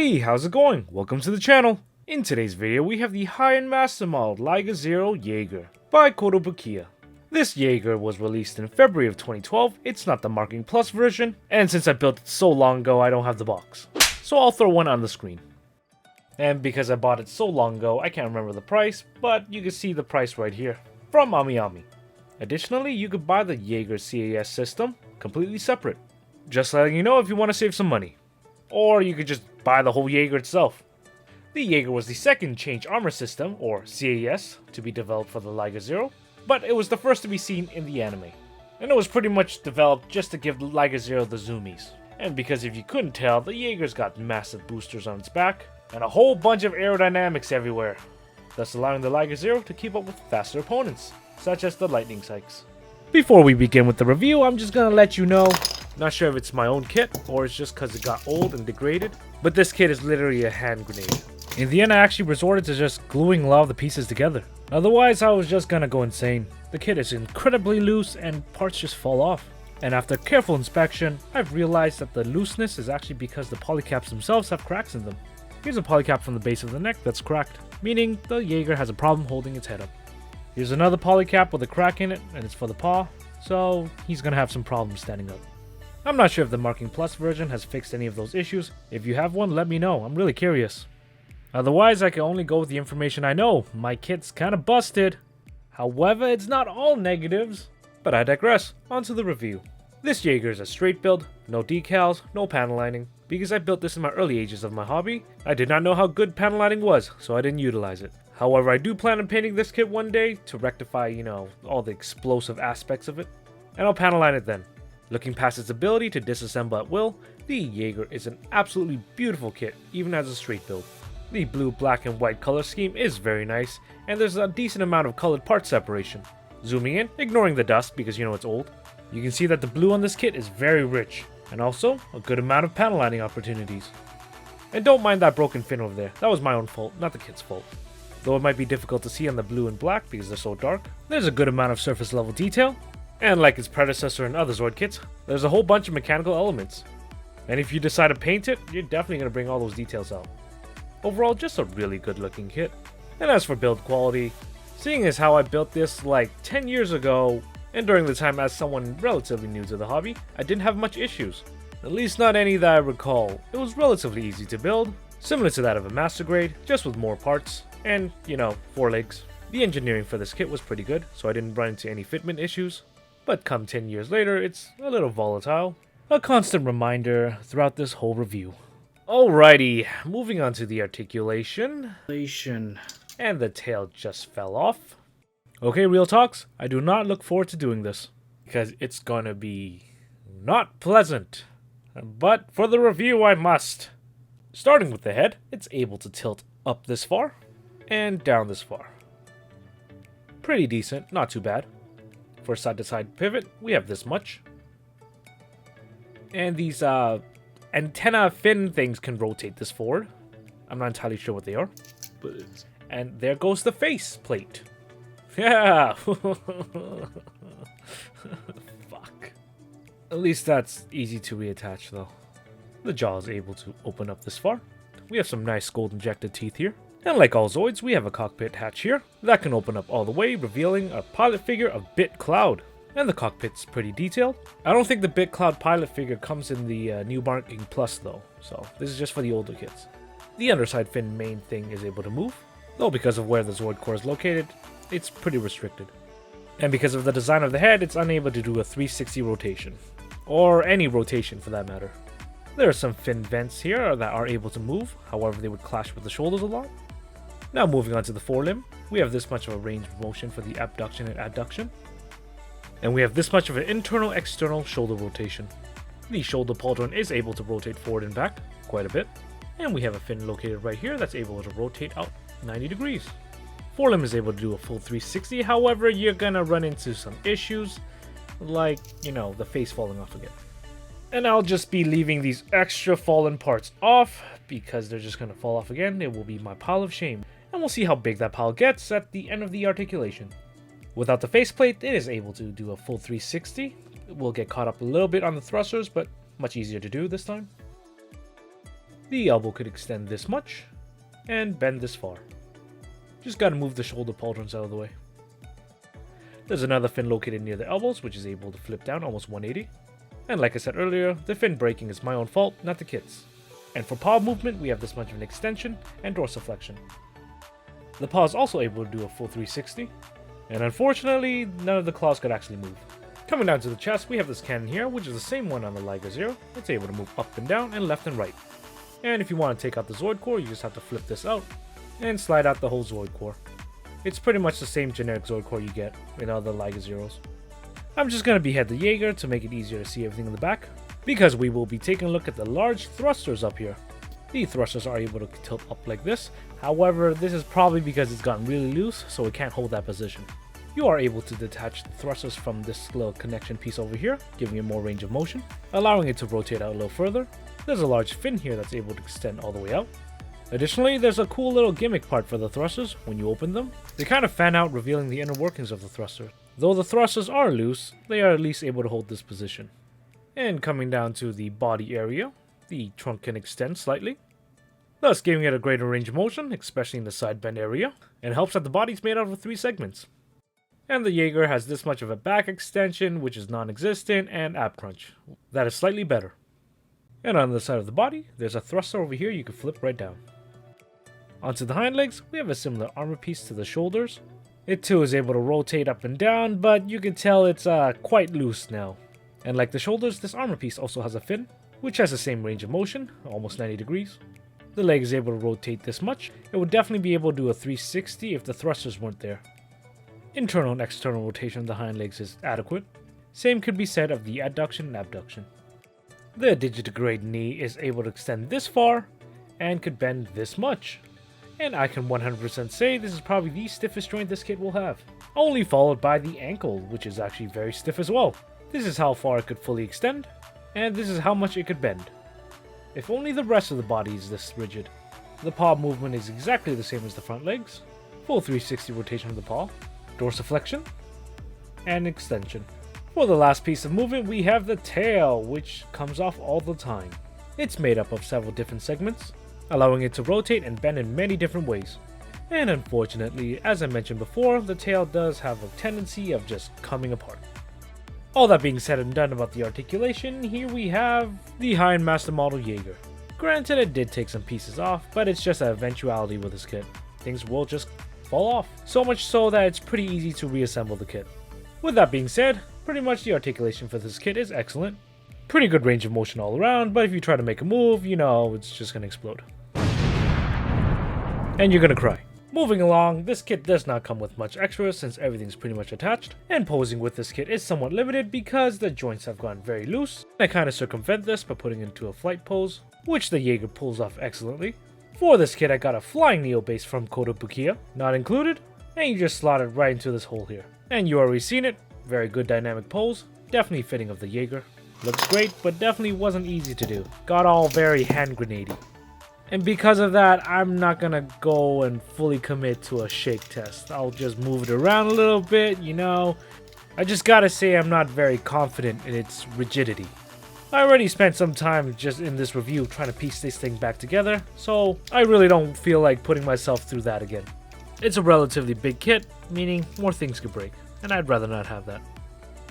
Hey, how's it going? Welcome to the channel. In today's video, we have the high-end master model Liger Zero Jaeger by Kotobukiya. This Jaeger was released in February of 2012. It's not the Marking Plus version, and since I built it so long ago, I don't have the box. So I'll throw one on the screen. And because I bought it so long ago, I can't remember the price, but you can see the price right here from AmiAmi. Additionally, you could buy the Jaeger CAS system completely separate. Just letting you know if you want to save some money. Or you could just buy the whole Jaeger itself. The Jaeger was the second change armor system, or CAS, to be developed for the Liger Zero, but it was the first to be seen in the anime. And it was pretty much developed just to give the Liger Zero the zoomies. And because if you couldn't tell, the Jaeger's got massive boosters on its back, and a whole bunch of aerodynamics everywhere, thus allowing the Liger Zero to keep up with faster opponents, such as the lightning spikes. Before we begin with the review, I'm just gonna let you know, not sure if it's my own kit or it's just because it got old and degraded, but this kit is literally a hand grenade. In the end, I actually resorted to just gluing a lot of the pieces together. Otherwise, I was just gonna go insane. The kit is incredibly loose and parts just fall off. And after careful inspection, I've realized that the looseness is actually because the polycaps themselves have cracks in them. Here's a polycap from the base of the neck that's cracked, meaning the Jaeger has a problem holding its head up. Here's another polycap with a crack in it, and it's for the paw, so he's gonna have some problems standing up. I'm not sure if the Marking Plus version has fixed any of those issues. If you have one, let me know, I'm really curious. Otherwise, I can only go with the information I know. My kit's kinda busted. However, it's not all negatives. But I digress, onto the review. This Jaeger is a straight build, no decals, no panel lining. Because I built this in my early ages of my hobby, I did not know how good panel lining was, so I didn't utilize it. However, I do plan on painting this kit one day to rectify, all the explosive aspects of it. And I'll panel line it then. Looking past its ability to disassemble at will, the Jaeger is an absolutely beautiful kit, even as a straight build. The blue, black, and white color scheme is very nice, and there's a decent amount of colored part separation. Zooming in, ignoring the dust because it's old, you can see that the blue on this kit is very rich, and also a good amount of panel lining opportunities. And don't mind that broken fin over there, that was my own fault, not the kit's fault. Though it might be difficult to see on the blue and black because they're so dark, there's a good amount of surface level detail, and like its predecessor and other Zoid kits, there's a whole bunch of mechanical elements. And if you decide to paint it, you're definitely going to bring all those details out. Overall, just a really good looking kit. And as for build quality, seeing as how I built this like 10 years ago, and during the time as someone relatively new to the hobby, I didn't have much issues. At least not any that I recall. It was relatively easy to build, similar to that of a master grade, just with more parts, and 4 legs. The engineering for this kit was pretty good, so I didn't run into any fitment issues. But come 10 years later, it's a little volatile. A constant reminder throughout this whole review. Alrighty, moving on to the articulation. And the tail just fell off. Okay, real talks, I do not look forward to doing this, because it's gonna be not pleasant. But for the review, I must. Starting with the head, it's able to tilt up this far, and down this far. Pretty decent, not too bad. For side-to-side pivot, we have this much. And these antenna fin things can rotate this forward. I'm not entirely sure what they are. And there goes the face plate. Yeah! Fuck. At least that's easy to reattach though. The jaw is able to open up this far. We have some nice gold injected teeth here. And like all Zoids, we have a cockpit hatch here that can open up all the way, revealing a pilot figure of BitCloud. And the cockpit's pretty detailed. I don't think the BitCloud pilot figure comes in the new Marking Plus though, so this is just for the older kids. The underside fin main thing is able to move, though because of where the Zoid core is located, it's pretty restricted. And because of the design of the head, it's unable to do a 360 rotation, or any rotation for that matter. There are some fin vents here that are able to move, however they would clash with the shoulders a lot. Now moving on to the forelimb, we have this much of a range of motion for the abduction and adduction. And we have this much of an internal-external shoulder rotation. The shoulder pauldron is able to rotate forward and back quite a bit. And we have a fin located right here that's able to rotate out 90 degrees. Forelimb is able to do a full 360, however you're gonna run into some issues, like, the face falling off again. And I'll just be leaving these extra fallen parts off, because they're just gonna fall off again. It will be my pile of shame. And we'll see how big that pile gets at the end of the articulation. Without the faceplate, it is able to do a full 360. It will get caught up a little bit on the thrusters, but much easier to do this time. The elbow could extend this much and bend this far. Just gotta move the shoulder pauldrons out of the way. There's another fin located near the elbows, which is able to flip down almost 180. And like I said earlier, the fin breaking is my own fault, not the kit's. And for paw movement, we have this much of an extension and dorsiflexion. The paw is also able to do a full 360, and unfortunately, none of the claws could actually move. Coming down to the chest, we have this cannon here, which is the same one on the Liger Zero. It's able to move up and down and left and right. And if you want to take out the Zoid core, you just have to flip this out and slide out the whole Zoid core. It's pretty much the same generic Zoid core you get in other Liger Zeros. I'm just going to behead the Jaeger to make it easier to see everything in the back, because we will be taking a look at the large thrusters up here. The thrusters are able to tilt up like this, however this is probably because it's gotten really loose, so it can't hold that position. You are able to detach the thrusters from this little connection piece over here, giving it more range of motion, allowing it to rotate out a little further. There's a large fin here that's able to extend all the way out. Additionally, there's a cool little gimmick part for the thrusters. When you open them, they kind of fan out, revealing the inner workings of the thruster. Though the thrusters are loose, they are at least able to hold this position. And coming down to the body area, the trunk can extend slightly, thus giving it a greater range of motion, especially in the side bend area, and helps that the body is made out of 3 segments. And the Jaeger has this much of a back extension, which is non-existent, and ab crunch. That is slightly better. And on the side of the body, there's a thruster over here you can flip right down. Onto the hind legs, we have a similar armor piece to the shoulders. It too is able to rotate up and down, but you can tell it's quite loose now. And like the shoulders, this armor piece also has a fin, which has the same range of motion, almost 90 degrees. The leg is able to rotate this much. It would definitely be able to do a 360 if the thrusters weren't there. Internal and external rotation of the hind legs is adequate. Same could be said of the adduction and abduction. The digitigrade knee is able to extend this far and could bend this much. And I can 100% say this is probably the stiffest joint this kit will have. Only followed by the ankle, which is actually very stiff as well. This is how far it could fully extend, and this is how much it could bend. If only the rest of the body is this rigid. The paw movement is exactly the same as the front legs. Full 360 rotation of the paw, dorsiflexion, and extension. For the last piece of movement, we have the tail, which comes off all the time. It's made up of several different segments, allowing it to rotate and bend in many different ways. And unfortunately, as I mentioned before, the tail does have a tendency of just coming apart. All that being said and done about the articulation, here we have the Hind Master Model Jaeger. Granted, it did take some pieces off, but it's just an eventuality with this kit. Things will just fall off, so much so that it's pretty easy to reassemble the kit. With that being said, pretty much the articulation for this kit is excellent. Pretty good range of motion all around, but if you try to make a move, you know, it's just gonna explode. And you're gonna cry. Moving along, this kit does not come with much extras since everything's pretty much attached, and posing with this kit is somewhat limited because the joints have gotten very loose. I kind of circumvent this by putting it into a flight pose, which the Jaeger pulls off excellently. For this kit, I got a flying neo base from Kotobukiya, not included, and you just slot it right into this hole here. And you already seen it, very good dynamic pose, definitely fitting of the Jaeger. Looks great, but definitely wasn't easy to do. Got all very hand grenadey. And because of that, I'm not gonna go and fully commit to a shake test. I'll just move it around a little bit, you know. I just gotta say I'm not very confident in its rigidity. I already spent some time just in this review trying to piece this thing back together, so I really don't feel like putting myself through that again. It's a relatively big kit, meaning more things could break, and I'd rather not have that.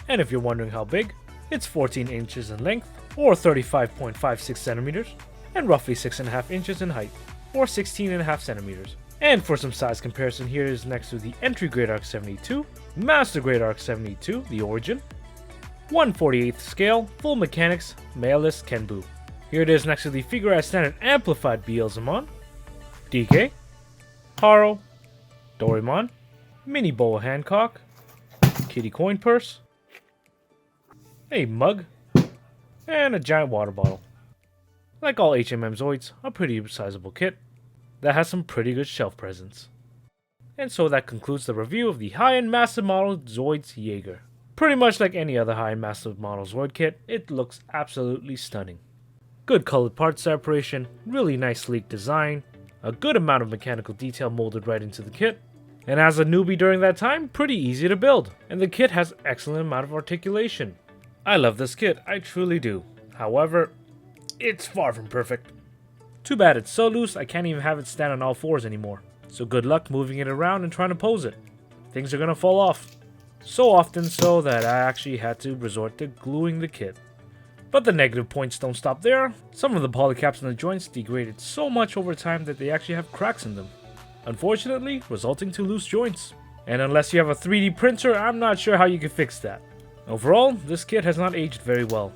And if you're wondering how big, it's 14 inches in length, or 35.56 centimeters. And roughly 6.5 inches in height, or 16.5 centimeters. And for some size comparison, here is next to the entry grade Arc 72, Master grade Arc 72, the Origin, 1/48th scale, full mechanics, male-less Kenbu. Here it is next to the figure as standard amplified Beelzemon, DK, Haro, Doraemon, Mini Boa Hancock, Kitty Coin Purse, a mug, and a giant water bottle. Like all HMM Zoids, a pretty sizable kit that has some pretty good shelf presence. And so that concludes the review of the high-end Master Model Zoids Jaeger. Pretty much like any other high-end Master Model Zoid kit, it looks absolutely stunning. Good colored part separation, really nice sleek design, a good amount of mechanical detail molded right into the kit, and as a newbie during that time, pretty easy to build. And the kit has excellent amount of articulation. I love this kit, I truly do. However, it's far from perfect. Too bad it's so loose I can't even have it stand on all fours anymore. So good luck moving it around and trying to pose it. Things are gonna fall off. So often so that I actually had to resort to gluing the kit. But the negative points don't stop there. Some of the polycaps in the joints degraded so much over time that they actually have cracks in them, unfortunately resulting to loose joints. And unless you have a 3D printer, I'm not sure how you can fix that. Overall, this kit has not aged very well.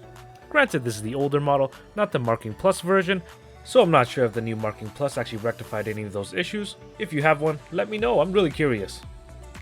Granted, this is the older model, not the Marking Plus version, so I'm not sure if the new Marking Plus actually rectified any of those issues. If you have one, let me know, I'm really curious.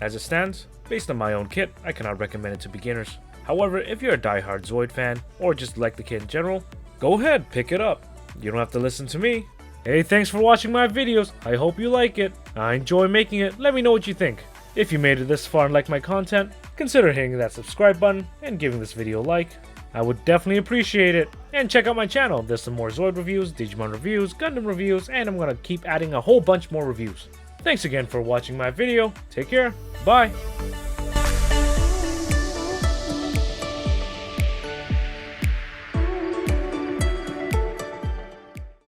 As it stands, based on my own kit, I cannot recommend it to beginners. However, if you're a die-hard Zoid fan, or just like the kit in general, go ahead, pick it up. You don't have to listen to me. Hey, thanks for watching my videos, I hope you like it. I enjoy making it, let me know what you think. If you made it this far and like my content, consider hitting that subscribe button and giving this video a like. I would definitely appreciate it. And check out my channel, there's some more Zoid reviews, Digimon reviews, Gundam reviews, and I'm gonna keep adding a whole bunch more reviews. Thanks again for watching my video, take care, bye!